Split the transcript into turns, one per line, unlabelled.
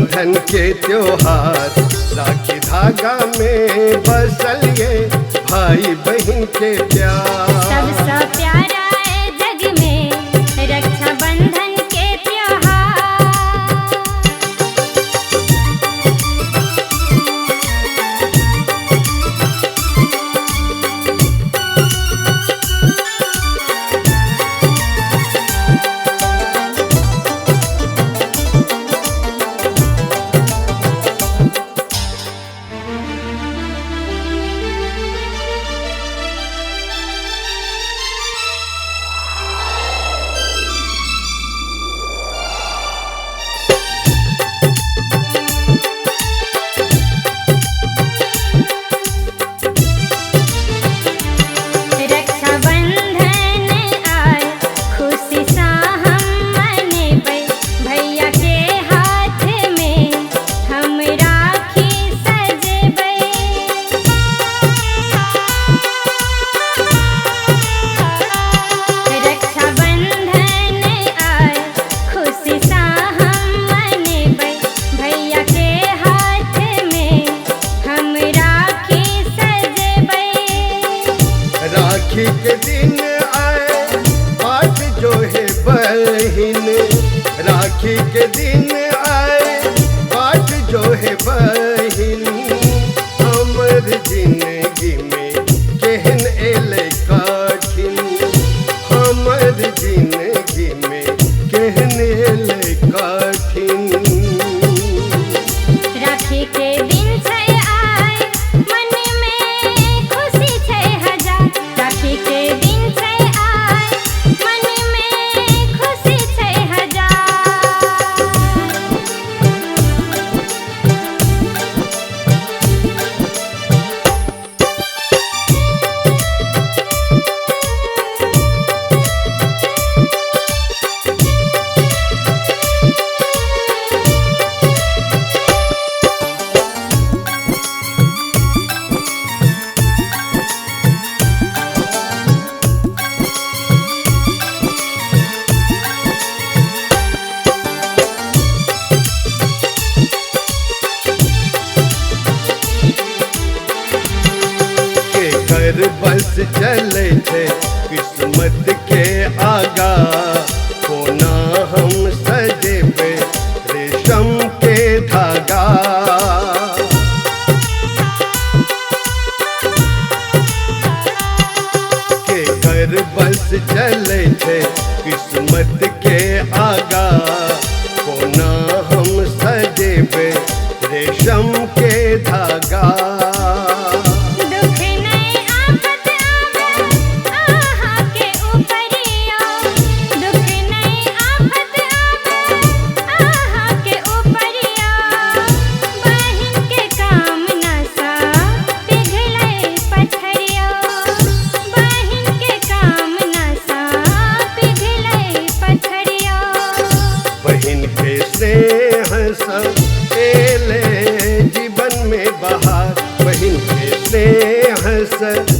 बंधन के त्योहार, राखी धागा में बसल ये भाई बहन के प्यार।
सबसे प्यारा है जग में रक्षा बंधन के त्योहार।
राखी के दिन आए बाट जो है बहिन, राखी के दिन आए बाट जो है बहिन। हमर जिंदगी में केहन एले कठिन, हमर जिंदगी में केहन एले कठिन।
राखी के दिन छै आय मन में खुशी छै हजार। राखी के दिन छै आय मन में खुशी छै हजार।
कर बस चले थे किस्मत के आगा, कोना हम सजे पे रेशम के धागा। के कर बस चले थे किस्मत के आगा, कोना हम सजे पे रेशम के धागा। बहन के स्नेह सब एले जीवन में बहार, बहन के स्नेह सब